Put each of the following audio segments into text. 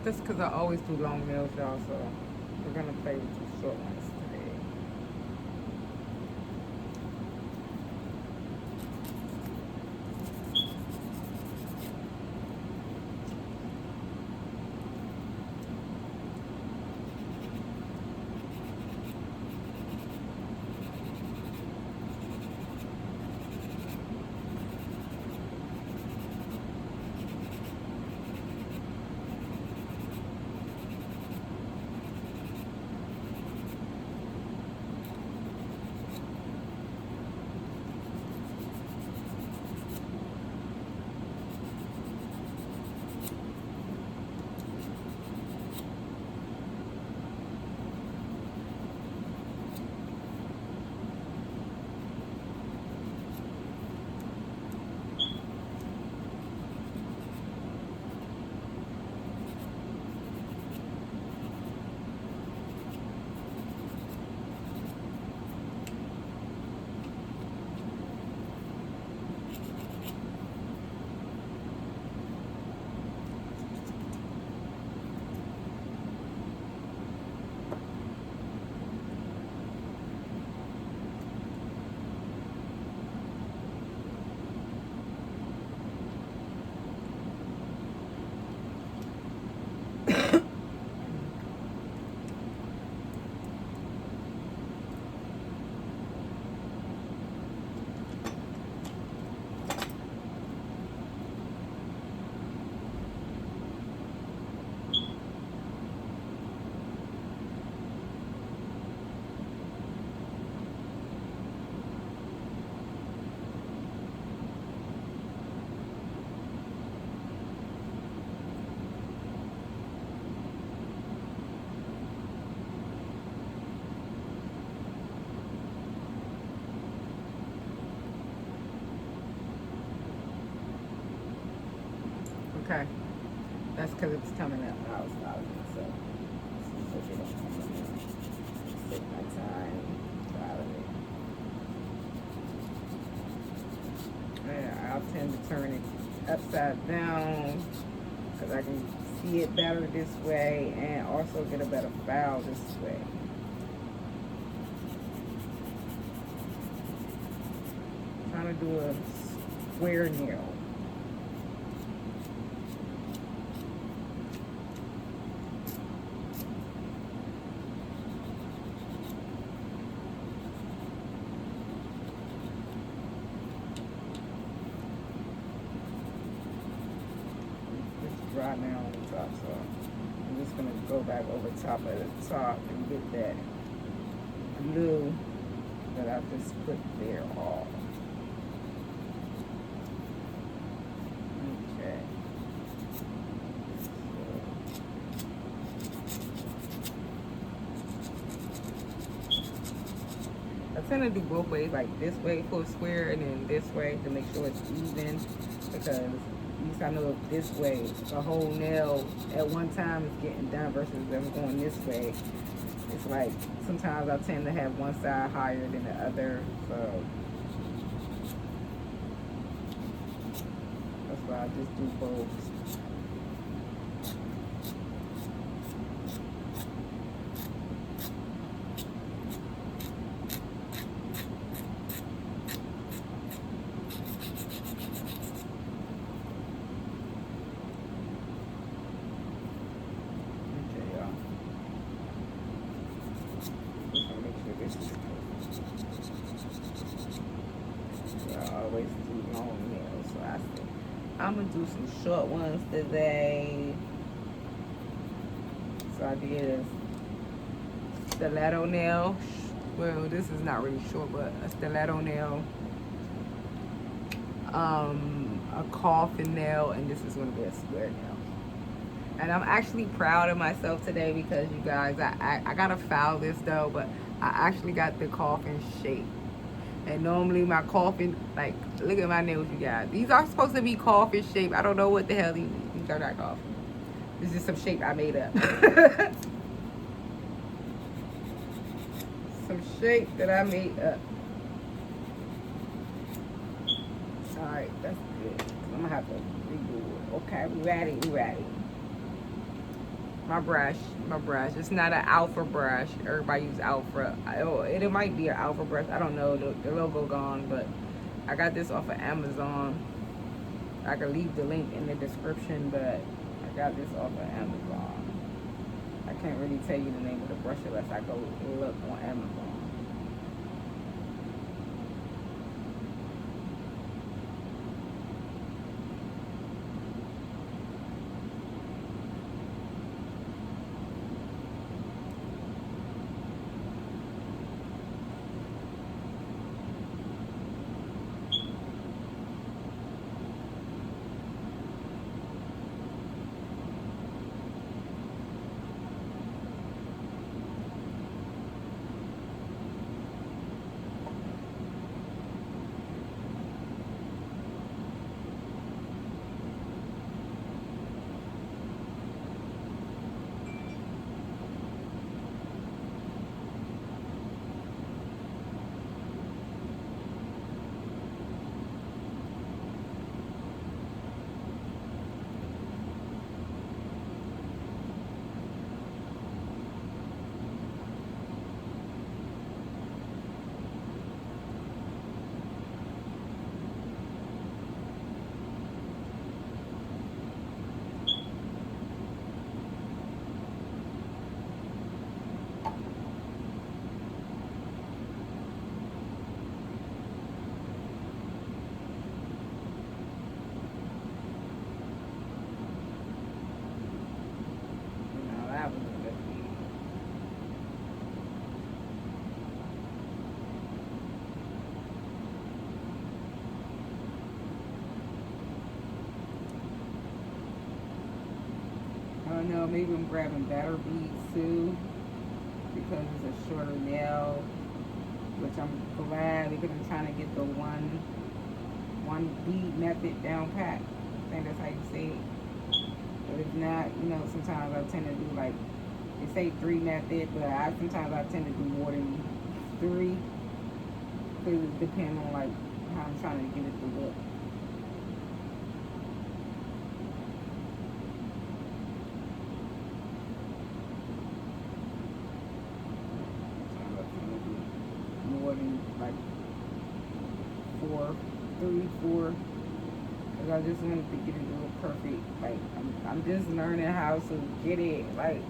That's because I always do long nails, y'all, so we're going to play with the short ones today. Okay. That's because it's coming up. I was following it, so it's okay. Take my time. Follow it. Yeah, I'll tend to turn it upside down because I can see it better this way and also get a better file this way. I'm trying to do a square nail. Dry now on the top, so I'm just gonna go back over top of the top and get that glue that I just put there off. Okay. I tend to do both ways, like this way for a square and then this way to make sure it's even, because at least I know this way the whole nail at one time is getting done versus them going this way. It's like sometimes I tend to have one side higher than the other, so that's why I just do both. I'm gonna do some short ones today. So I did a stiletto nail. Well, this is not really short, but a stiletto nail. A coffin nail, and this is gonna be a square nail. And I'm actually proud of myself today because you guys, I gotta file this though, but I actually got the coffin shape. And normally my coffin, like, look at my nails, you guys. These are supposed to be coffin shape. I don't know what the hell these are not coffin. This is some shape I made up. Some shape that I made up. Alright, that's good. I'm gonna have to redo it. Okay, we ready. My brush, my brush. It's not an Alpha brush. Everybody use Alpha. It might be an Alpha brush. I don't know. The logo gone, but I got this off of Amazon. I could leave the link in the description, but I got this off of Amazon. I can't really tell you the name of the brush unless I go look on Amazon. That was a good feed. I don't know, maybe I'm grabbing better beads too because it's a shorter nail, which I'm glad because I'm trying to get the one bead method down pat. I think that's how you say it. But if not, sometimes I tend to do like they say 3 method, but sometimes I tend to do more than 3 because it depends on like how I'm trying to get it to look. More than like 4, 3, 4. Cause I just wanted to get it to look perfect. Like I'm just learning how to get it. Like,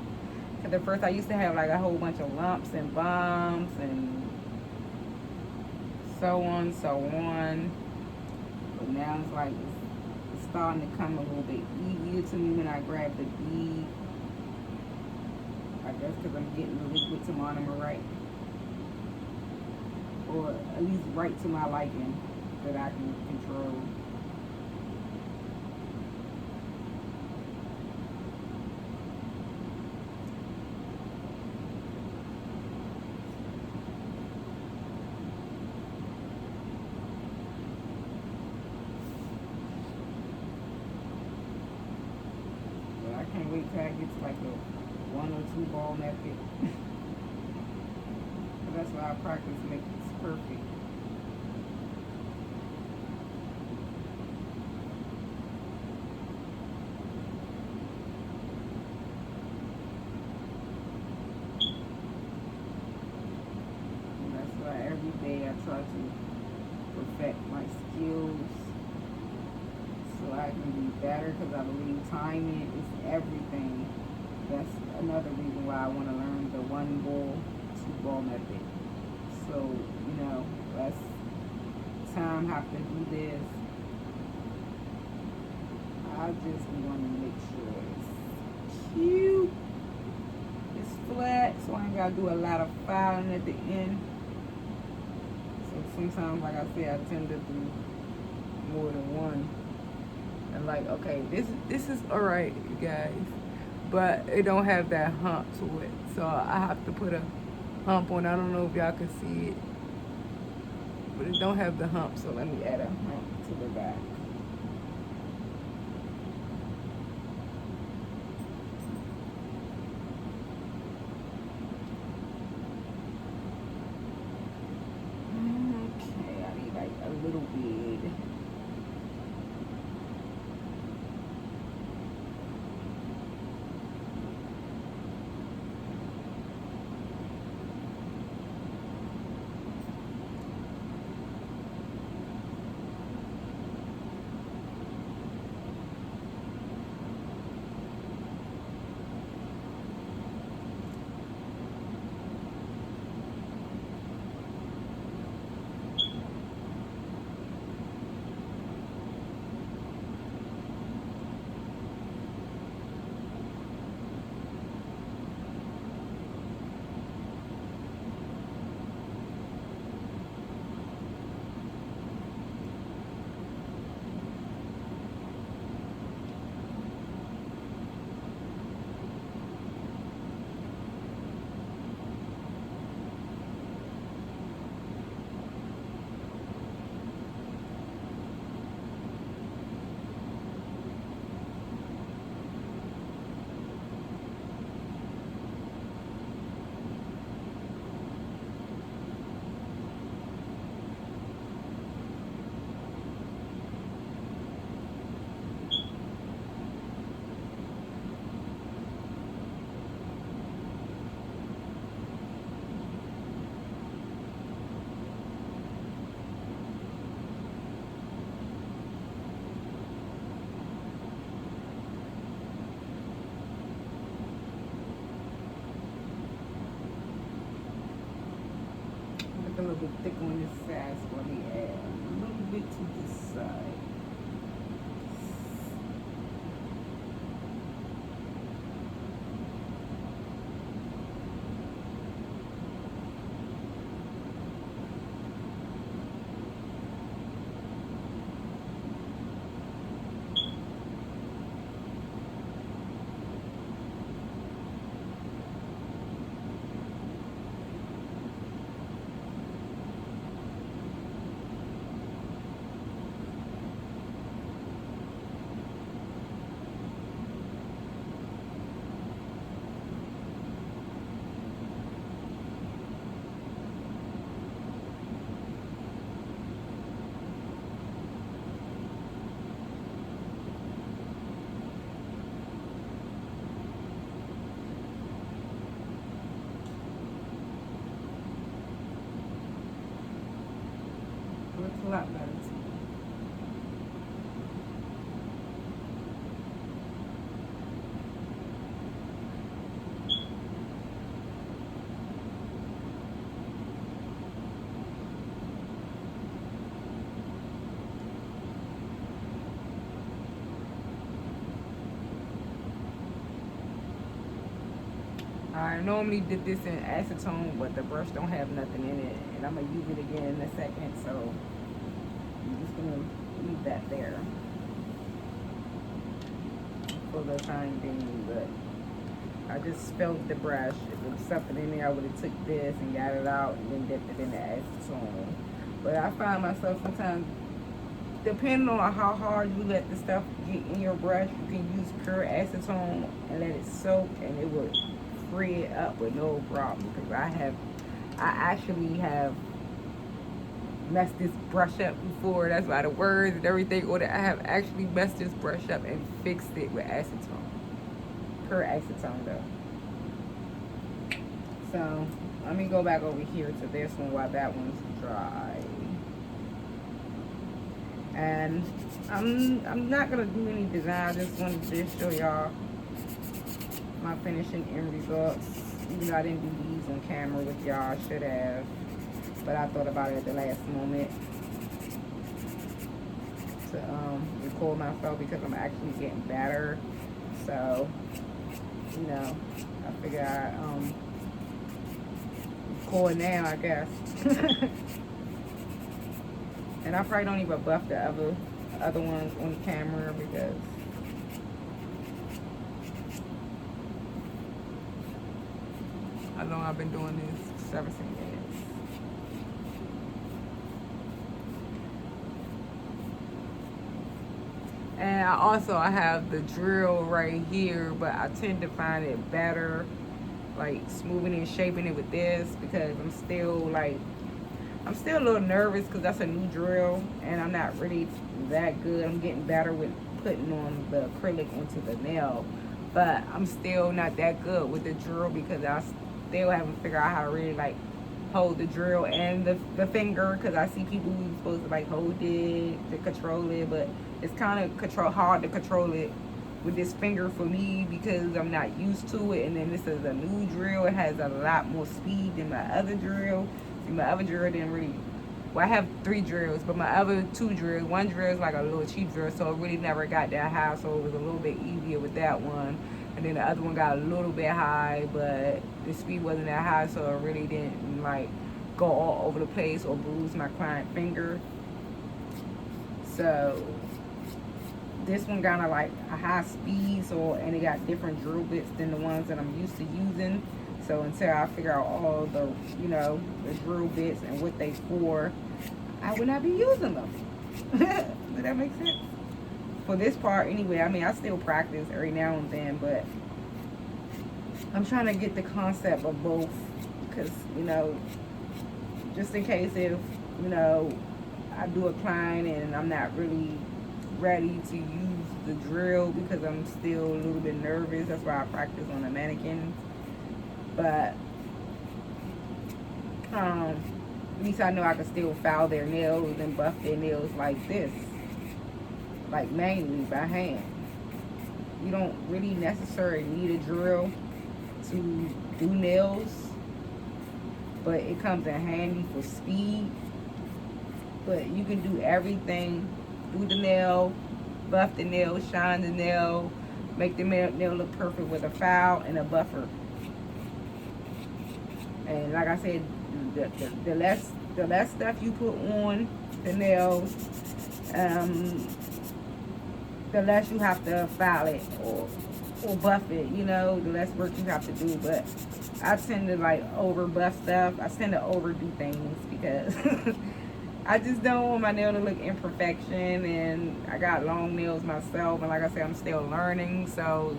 cause at first I used to have like a whole bunch of lumps and bumps and so on, so on. But now it's like it's starting to come a little bit easier to me when I grab the bead. I guess because I'm getting the liquid to monomer right. Or at least right to my liking that I can control. But I can't wait till I get to like a 1 or 2 ball method. That's why I practice makes it perfect. And that's why every day I try to perfect my skills so I can be better because I believe timing is everything. That's another reason why I want to learn the 1 ball, 2 ball method. So, less time have to do this. I just want to make sure it's cute, it's flat, so I ain't got to do a lot of filing at the end. So sometimes, like I said, I tend to do more than one. And like, okay, this is alright, you guys, but it don't have that hump to it. So I have to put a hump on. I don't know if y'all can see it, but it don't have the hump, so let me add a hump to the back. Okay, I need like a little bead. look a little bit thick on this side, so let me add a little bit to this side. Looks a lot better to me. I normally did this in acetone, but the brush don't have nothing in it, and I'm gonna use it again in a second, so I'm just gonna leave that there for the time being. But I just felt the brush. If there was something in there, I would have took this and got it out and then dipped it in the acetone. But I find myself sometimes, depending on how hard you let the stuff get in your brush, you can use pure acetone and let it soak, and it will free it up with no problem. Because I actually have messed this brush up before. That's why the words and everything on it. I have actually messed this brush up and fixed it with acetone. Pure acetone though. So let me go back over here to this one while that one's dry. And I'm not gonna do any design. I just wanted to show y'all my finishing end results. Even though I didn't do these on camera with y'all, I should have. But I thought about it at the last moment to record myself because I'm actually getting better. So, you know, I figure I record now, I guess. And I probably don't even buff the other ones on camera because I know I've been doing this 17 minutes. And I have the drill right here, but I tend to find it better like smoothing and shaping it with this because I'm still a little nervous because that's a new drill and I'm not really that good. I'm getting better with putting on the acrylic onto the nail, but I'm still not that good with the drill because I still haven't figured out how to really like hold the drill and the finger, because I see people who's supposed to like hold it to control it, but it's kind of hard to control it with this finger for me because I'm not used to it. And then this is a new drill. It has a lot more speed than my other drill. See, my other drill didn't really, well, I have 3 drills, but my other 2 drills, one drill is like a little cheap drill, so it really never got that high, so it was a little bit easier with that one. And then the other one got a little bit high, but the speed wasn't that high, so it really didn't like go all over the place or bruise my client finger. So this one got a like a high speed, so, and it got different drill bits than the ones that I'm used to using. So until I figure out all the, you know, the drill bits and what they for, I would not be using them. Does that make sense? For this part anyway, I mean, I still practice every now and then, but I'm trying to get the concept of both because, you know, just in case if, you know, I do a client and I'm not really ready to use the drill because I'm still a little bit nervous. That's why I practice on the mannequins. But at least I know I can still file their nails and buff their nails like this, like manually by hand. You don't really necessarily need a drill to do nails. but it comes in handy for speed. But you can do everything. Do the nail, buff the nail, shine the nail, make the nail look perfect with a file and a buffer. And like I said, the less stuff you put on the nails, the less you have to file it or buff it, you know, the less work you have to do. But I tend to like over buff stuff. I tend to overdo things because I just don't want my nail to look imperfection, and I got long nails myself, and like I said, I'm still learning, so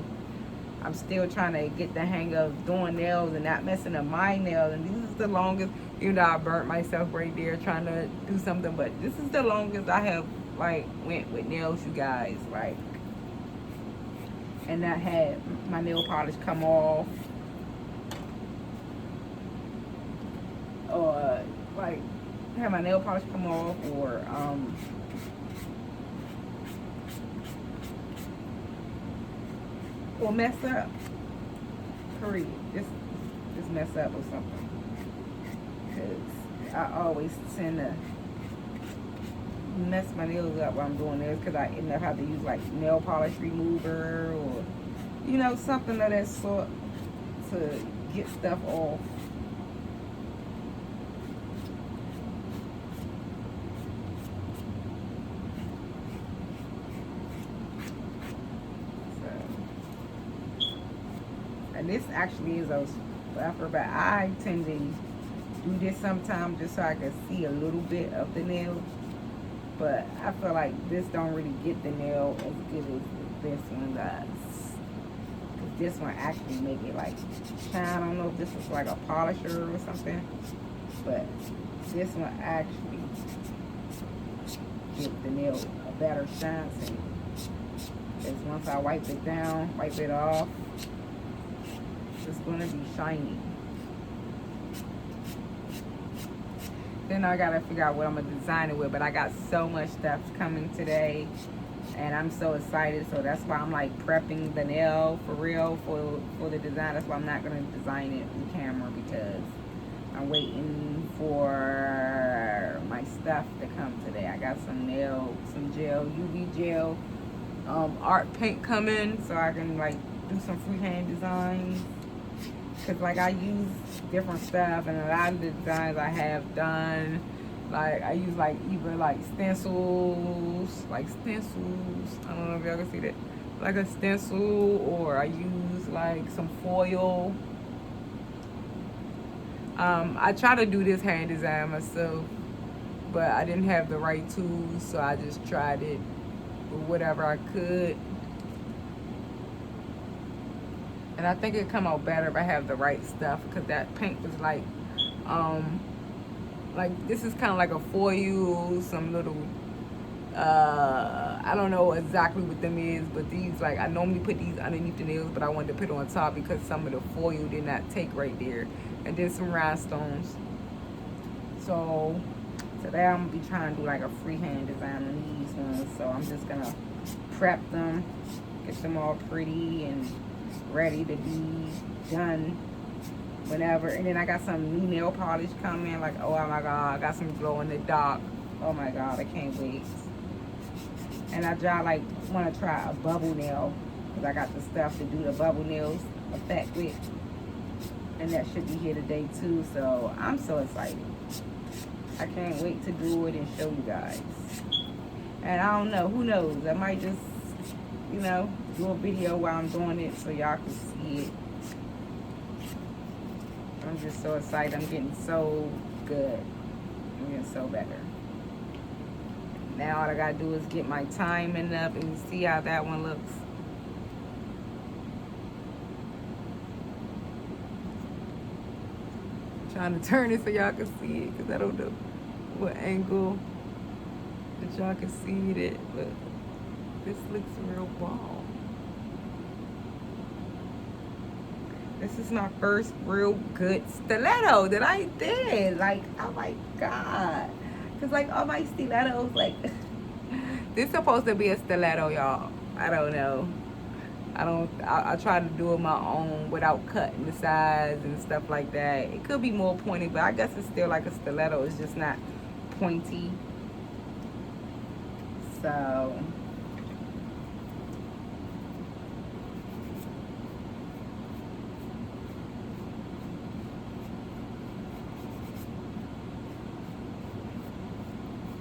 I'm still trying to get the hang of doing nails and not messing up my nails. And this is the longest, even though I burnt myself right there trying to do something, but this is the longest I have like went with nails, you guys, like, and I had my nail polish come off, or like have my nail polish come off, or mess up. Period. Just mess up or something. Cause I always tend to mess my nails up while I'm doing this, because I end up having to use like nail polish remover or, you know, something of that sort to get stuff off. And this actually is a buffer, but I tend to do this sometimes just so I can see a little bit of the nail. But I feel like this don't really get the nail as good as this one does. Cause this one actually make it like shine. I don't know if this is like a polisher or something, but this one actually gives the nail a better shine to me. Because once I wipe it down, wipe it off, it's gonna be shiny. Then I gotta figure out what I'm gonna design it with, but I got so much stuff coming today and I'm so excited. So that's why I'm like prepping the nail for real for the design. That's why I'm not gonna design it on camera, because I'm waiting for my stuff to come today. I got some gel, UV gel, art paint coming, so I can like do some freehand designs. Cause like I use different stuff, and a lot of the designs I have done, like I use like either like stencils. I don't know if y'all can see that, like a stencil, or I use like some foil. I try to do this hand design myself, but I didn't have the right tools, so I just tried it with whatever I could. And I think it'd come out better if I have the right stuff, because that paint was like this is kind of like a foil, some little, I don't know exactly what them is, but these, like, I normally put these underneath the nails, but I wanted to put it on top because some of the foil did not take right there. And then some rhinestones. So today I'm gonna be trying to do like a freehand design on these ones. So I'm just gonna prep them, get them all pretty and ready to be done whenever. And then I got some new nail polish coming, like, oh my god, I got some glow in the dark. Oh my god, I can't wait. And I want to try a bubble nail, because I got the stuff to do the bubble nails effect with, and that should be here today too. So I'm so excited. I can't wait to do it and show you guys. And I don't know, who knows, I might just, you know, do a video while I'm doing it so y'all can see it. I'm just so excited. I'm getting so good. I'm getting so better. Now all I gotta do is get my timing up and see how that one looks. Trying to turn it so y'all can see it, because I don't know what angle that y'all can see it, but this looks real bomb. This is my first real good stiletto that I did. Like, oh my god. Because like all my stilettos, like, this is supposed to be a stiletto, y'all. I don't know. I try to do it my own without cutting the sides and stuff like that. It could be more pointy, but I guess it's still like a stiletto. It's just not pointy. So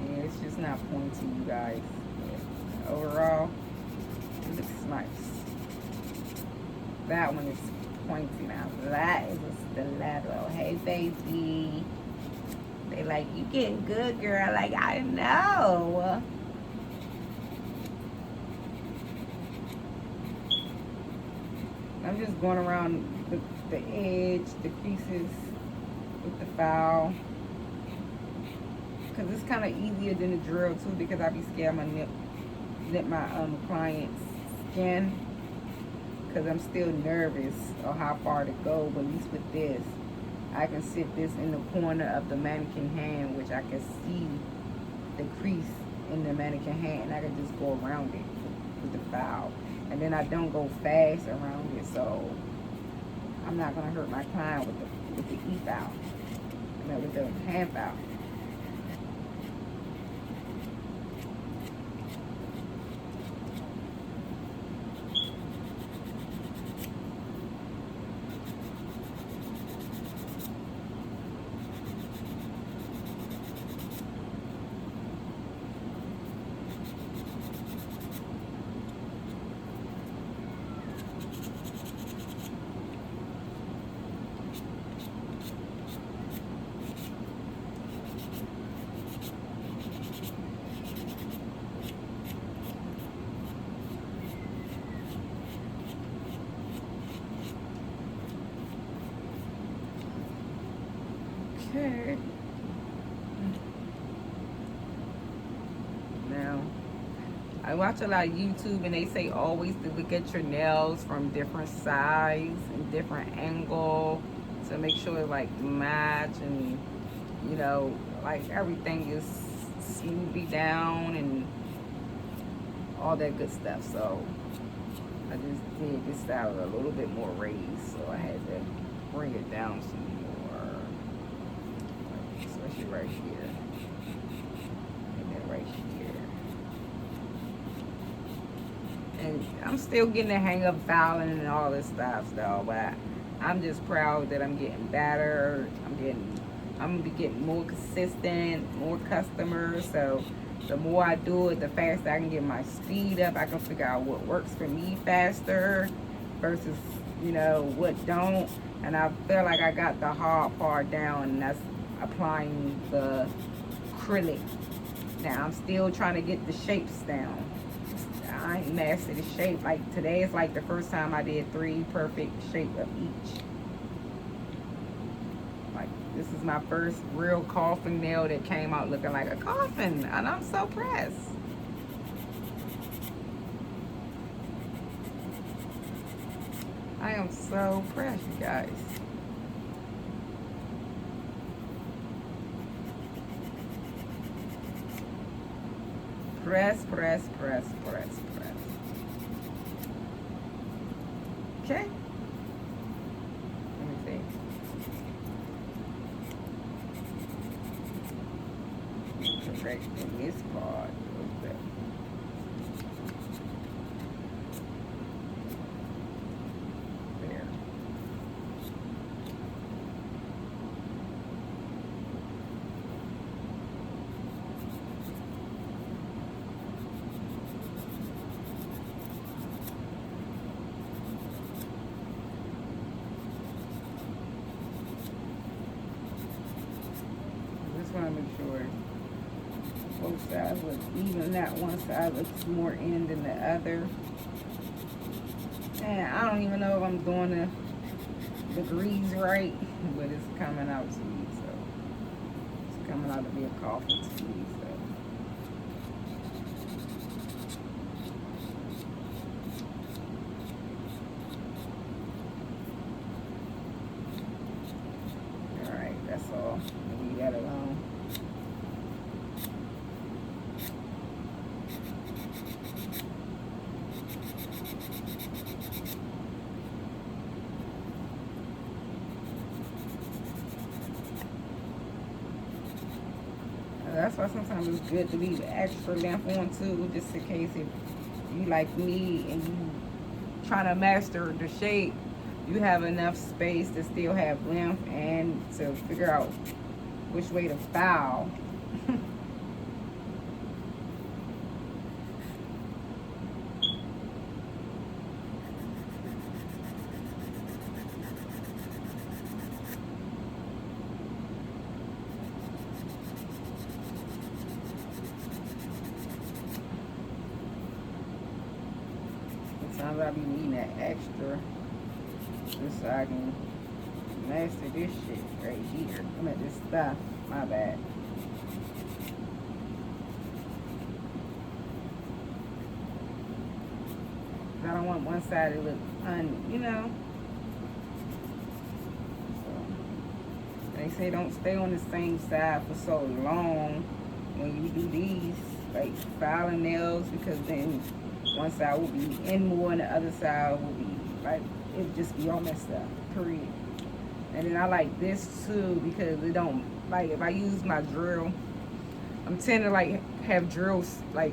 yeah, it's just not pointy, you guys. Yeah. Overall, it looks nice. That one is pointy now. That is a stiletto. Hey, baby. They like, you getting good, girl. Like, I know. I'm just going around the edge, the creases with the file. Because it's kind of easier than the drill, too, because I be scared I'm going to nip my client's skin. Because I'm still nervous of how far to go, but at least with this, I can sit this in the corner of the mannequin hand, which I can see the crease in the mannequin hand, and I can just go around it with the file. And then I don't go fast around it, so I'm not gonna hurt my client with the e-file, with the hand file. Okay. Now, I watch a lot of YouTube, and they say always to look at your nails from different size and different angle to make sure it like match, and like everything is smoothly down and all that good stuff. So I just did this style a little bit more raised, so I had to bring it down some more, especially right here and then right here. And I'm still getting the hang of filing and all this stuff though, but I'm just proud that I'm getting better. I'm gonna be getting more consistent, more customers. So the more I do it, the faster I can get my speed up. I can figure out what works for me faster versus, what don't. And I feel like I got the hard part down, and that's applying the acrylic. Now I'm still trying to get the shapes down. I ain't mastered the shape. Like today is like the first time I did 3 perfect shapes of each. Like this is my first real coffin nail that came out looking like a coffin, and I'm so pressed. I am so pressed, you guys. Press, press, press, press, press. Okay. Let me see. Correcting this part. There. Just want to make sure both sides look even. That one side looks more in than the other. And I don't even know if I'm doing the degrees right, but it's coming out to me. So it's coming out to be a coffin to me. So. All right, that's all. Leave that alone. That's why sometimes it's good to leave extra length on too, just in case if you like me and you trying to master the shape, you have enough space to still have length and to figure out which way to file. Sometimes I be needing that extra just so I can master this shit right here. I'm at this stuff. My bad. I don't want one side to look you know. So they say don't stay on the same side for so long when you do these, like filing nails, because then one side will be in more and the other side will be like, it'll just be all messed up, period. And then I like this too because it don't, like if I use my drill, I'm tend to like have drills, like,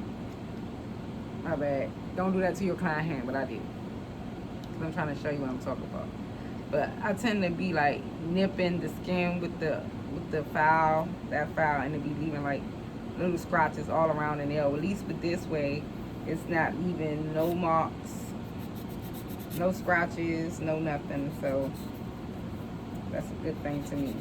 my bad, don't do that to your client hand, but I did, because I'm trying to show you what I'm talking about. But I tend to be like nipping the skin with the file, that file, and to be leaving like little scratches all around the nail. At least with this way, it's not leaving no marks, no scratches, no nothing. So that's a good thing to me.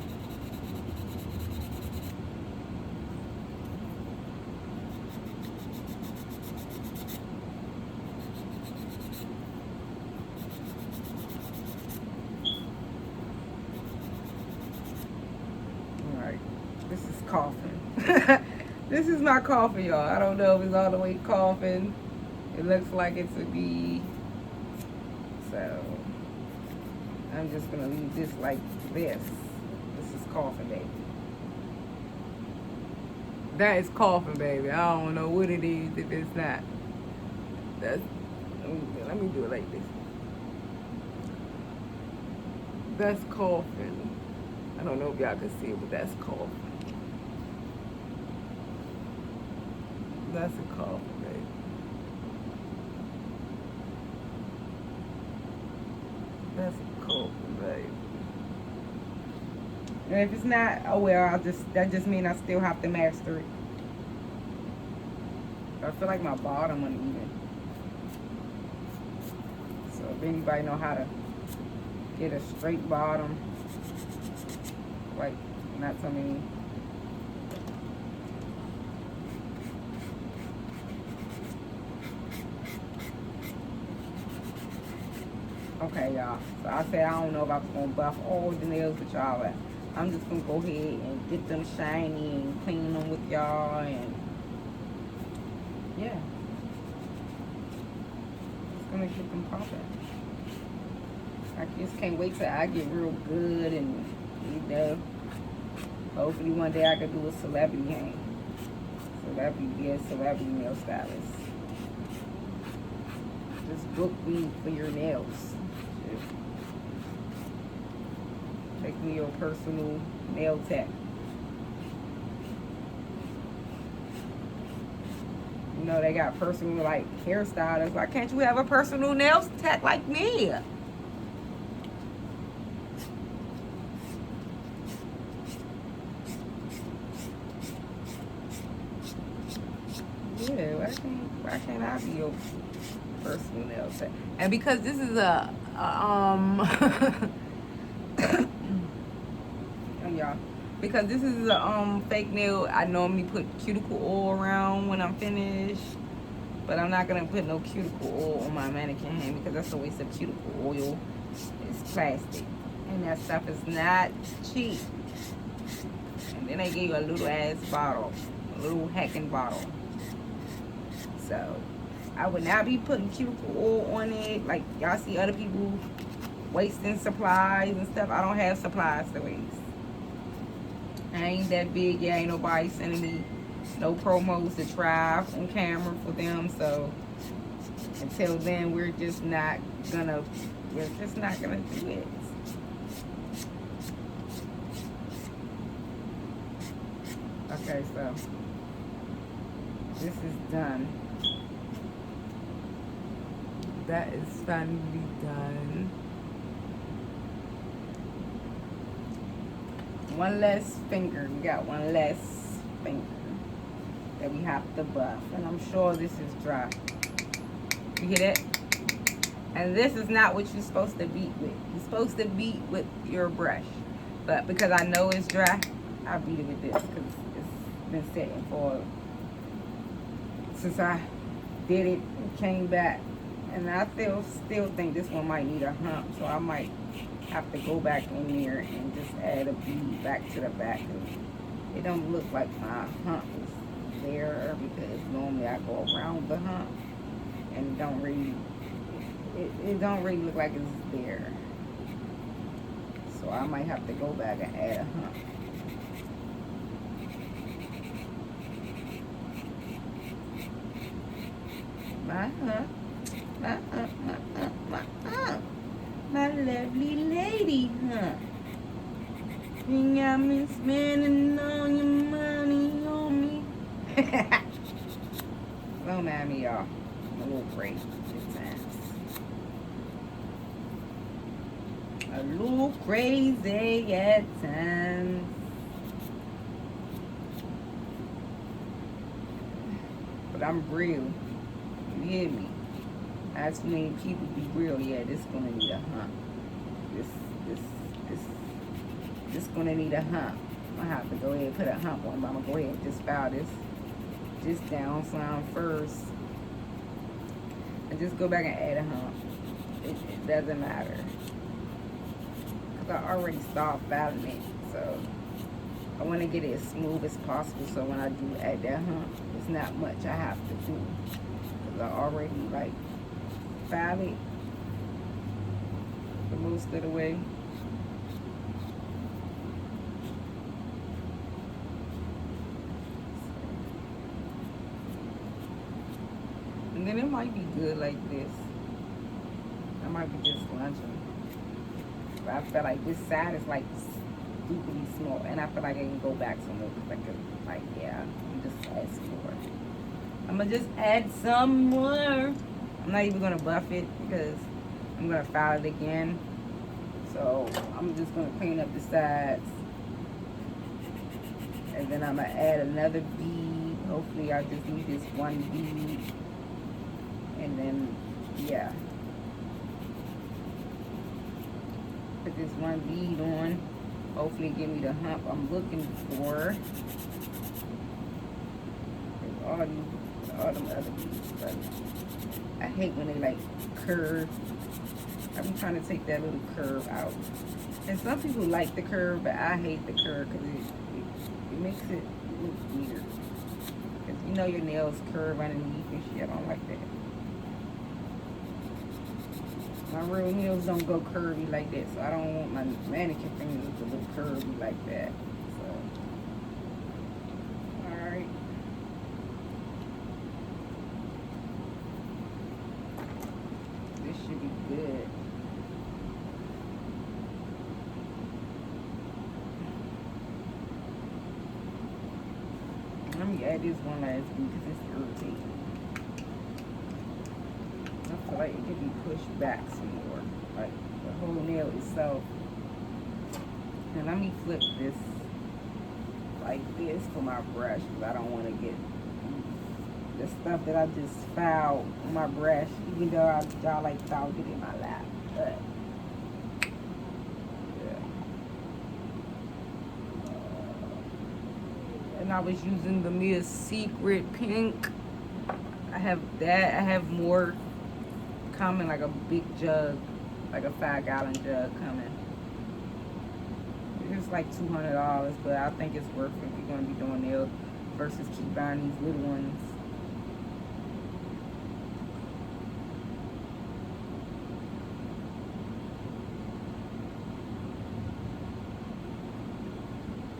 Alright, this is coughing. This is my coffin, y'all. I don't know if it's all the way coughing. It looks like it to be. So I'm just gonna leave this like this. This is coughing, baby. That is coughing, baby. I don't know what it is if it's not. That's, let me do it like this. That's coughing. I don't know if y'all can see it, but that's coughing. That's a coughing, baby. That's a coughing, baby. And if it's not, oh well, that just means I still have to master it. I feel like my bottom uneven. So if anybody know how to get a straight bottom, like not so many. Okay, y'all. So I said I don't know if I was gonna buff all the nails with y'all, but I'm just gonna go ahead and get them shiny and clean them with y'all, and yeah, just gonna get them popping. I just can't wait till I get real good, and you know, hopefully one day I could do a celebrity hang. Be a celebrity nail stylist. Just book me for your nails. Make me your personal nail tech. You know, they got personal like hairstylists. Why can't you have a personal nail tech like me? Yeah, why can't I be your personal nail tech? And because this is a y'all, because this is a fake nail, I normally put cuticle oil around when I'm finished, but I'm not gonna put no cuticle oil on my mannequin hand because that's a waste of cuticle oil. It's plastic, and that stuff is not cheap. And then they give you a little ass bottle, a little hacking bottle. So I would not be putting cuticle oil on it. Like y'all see other people wasting supplies and stuff. I don't have supplies to waste. I ain't that big. Yeah, ain't nobody sending me no promos to try on camera for them. So until then, we're just not gonna do it. Okay, so this is done. That is finally done. One less finger. We got one less finger that we have to buff. And I'm sure this is dry. You get it? And this is not what you're supposed to beat with. You're supposed to beat with your brush. But because I know it's dry, I beat it with this because it's been sitting for, since I did it and came back. And I still think this one might need a hump. So I might have to go back in there and just add a bead back to the back. It don't look like my hump is there because normally I go around the hump and don't really, it don't really look like it's there. So I might have to go back and add a hump. My hump. My lovely lady, huh? You got me spending all your money on me. Don't mind me, y'all. I'm a little crazy at times. A little crazy at times. But I'm real. You hear me? Not too many people be real. Yeah, this gonna need a hump. This gonna need a hump. I'm gonna have to go ahead and put a hump on, but I'm gonna go ahead and just file this down some first. And just go back and add a hump. It doesn't matter. Because I already started filing it. So I want to get it as smooth as possible. So when I do add that hump, it's not much I have to do. Because I already like filed it for most of the way. And then it might be good like this. I might be just lunching. But I feel like this side is like stupidly small. And I feel like I can go back some more because I could, like, yeah, I'm just add some more. I'm going to just add some more. I'm not even going to buff it because I'm going to file it again. So I'm just going to clean up the sides. And then I'm going to add another bead. Hopefully I just need this one bead. And then, yeah. Put this one bead on. Hopefully give me the hump I'm looking for. All them other beads, but I hate when they like curve. I'm trying to take that little curve out. And some people like the curve, but I hate the curve because it makes it look weird. Because you know your nails curve underneath and shit. I don't like that. My real nails don't go curvy like that, so I don't want my manicure fingers to look curvy like that. So, alright. This should be good. Let me add this one last week because it's irritating. I feel like it can be pushed back some more. Like the whole nail itself. And let me flip this like this for my brush because I don't want to get the stuff that I just filed on my brush, even though y'all like filed it in my lap. But yeah. And I was using the Mia's Secret Pink. I have that. I have more coming, like a big jug, like a 5-gallon jug coming. It's like $200, but I think it's worth it if you're going to be doing nails versus keep buying these little ones.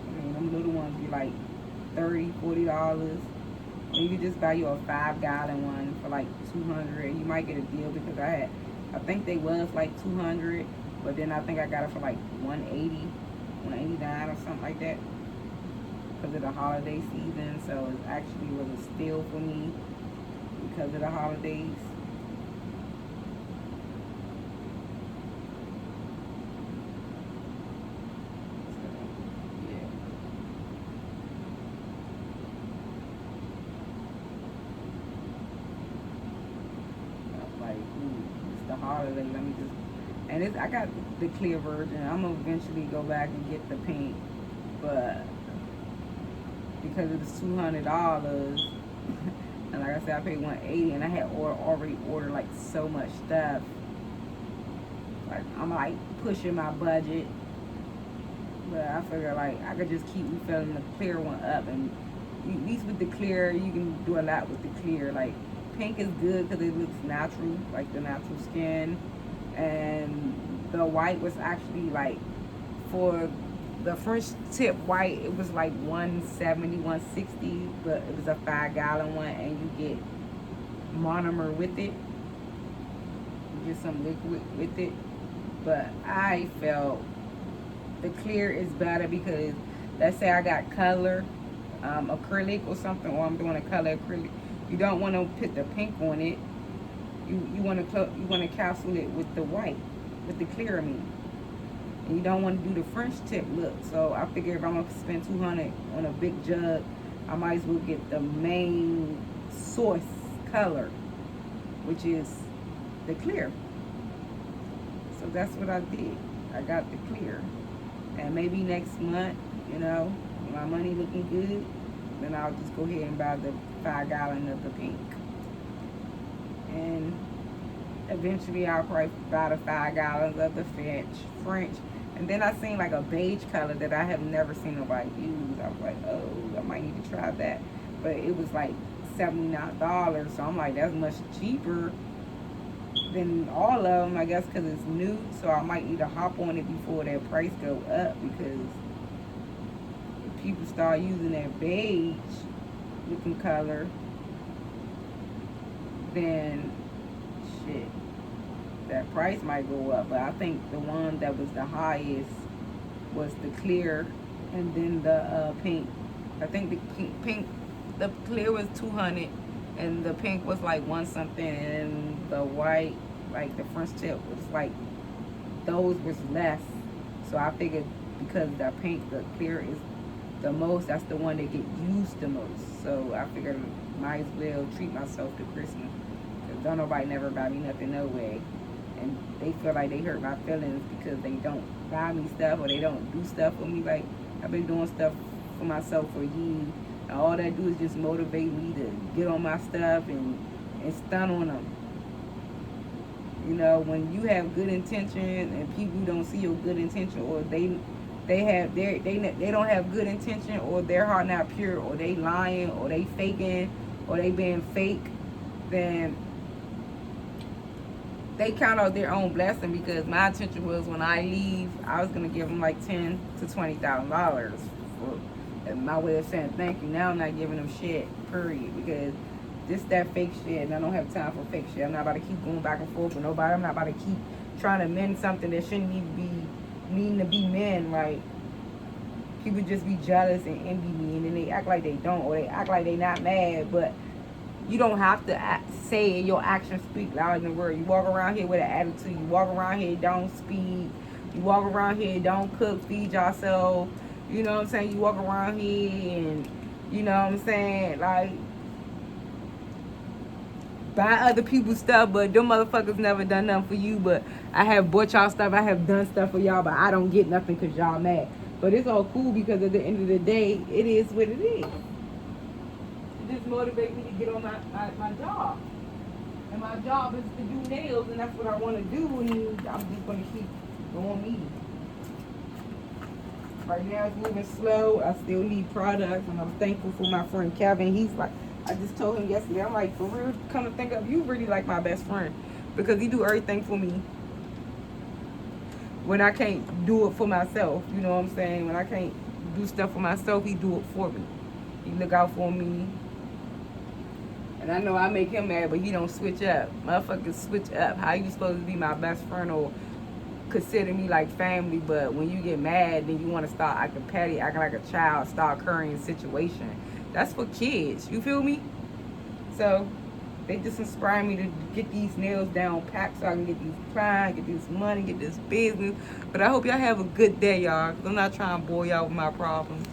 I mean, them little ones be like $30, $40. You can just buy you a 5-gallon one for like $200. You might get a deal because I think they was like $200, but then I think I got it for like $180, $189 or something like that. because of the holiday season. So it actually was a steal for me because of the holidays. Like, ooh, it's the holiday. Let me just, and I got the clear version. I'm gonna eventually go back and get the pink, but because it was $200, and like I said, I paid $180, and I had already ordered like so much stuff. Like I'm like pushing my budget, but I figure like I could just keep refilling the clear one up, and at least with the clear, you can do a lot with the clear. Like pink is good because it looks natural, like the natural skin, and the white was actually like for the French tip white, it was like 170, 160, but it was a 5-gallon one, and you get monomer with it. You get some liquid with it. But I felt the clear is better because let's say I got color acrylic or something, or I'm doing a color acrylic. You don't want to put the pink on it. You want to capsule it with the white, with the clear, I mean. And you don't want to do the French tip look. So I figure if I'm gonna spend $200 on a big jug, I might as well get the main source color, which is the clear. So that's what I did. I got the clear, and maybe next month, you know, my money looking good, then I'll just go ahead and buy the 5-gallon of the pink, and eventually I'll probably buy the 5 gallons of the French. And then I seen like a beige color that I have never seen nobody use. I was like, oh, I might need to try that. But it was like $79. So I'm like, that's much cheaper than all of them, I guess, because it's new. So I might need to hop on it before that price go up, because if people start using that beige looking color, then shit, that price might go up. But I think the one that was the highest was the clear, and then the pink. I think the clear was 200, and the pink was like one something, and the white, like the French tip, was like, those was less. So I figured because the clear is the most, that's the one that get used the most. So I figured might as well treat myself to Christmas, because don't nobody never buy me nothing no way. And they feel like they hurt my feelings because they don't buy me stuff, or they don't do stuff for me. Like, I've been doing stuff for myself for years, and all that do is just motivate me to get on my stuff and stun on them. You know, when you have good intention and people don't see your good intention, or they don't have good intention, or their heart not pure, or they lying, or they faking, or they being fake, then they count out their own blessing. Because my intention was, when I leave, I was gonna give them like $10,000 to $20,000 for my way of saying thank you. Now I'm not giving them shit, period, because this that fake shit, and I don't have time for fake shit. I'm not about to keep going back and forth with nobody. I'm not about to keep trying to mend something that shouldn't even be needing to be mend. Like, people just be jealous and envy me, and then they act like they don't, or they act like they not mad. But you don't have to say it. Your actions speak louder than words. You walk around here with an attitude. You walk around here, don't speak. You walk around here, don't cook, feed yourself. You know what I'm saying? You walk around here and, you know what I'm saying, like, buy other people's stuff, but them motherfuckers never done nothing for you. But I have bought y'all stuff, I have done stuff for y'all, but I don't get nothing because y'all mad. But it's all cool, because at the end of the day, it is what it is. It just motivates me to get on my job. And my job is to do nails, and that's what I want to do, and I'm just going to keep going me. Right now it's moving slow. I still need products, and I'm thankful for my friend Kevin. He's like, I just told him yesterday, I'm like, for real, come to think of, you really like my best friend, because he do everything for me when I can't do it for myself. You know what I'm saying? When I can't do stuff for myself, he do it for me. He look out for me. And I know I make him mad, but he don't switch up. Motherfuckers switch up. How you supposed to be my best friend, or consider me like family, but when you get mad, then you want to start acting petty, acting like a child, start currying situation. That's for kids. You feel me? So they just inspire me to get these nails down packed so I can get these clients, get this money, get this business. But I hope y'all have a good day, y'all. 'Cause I'm not trying to bore y'all with my problems.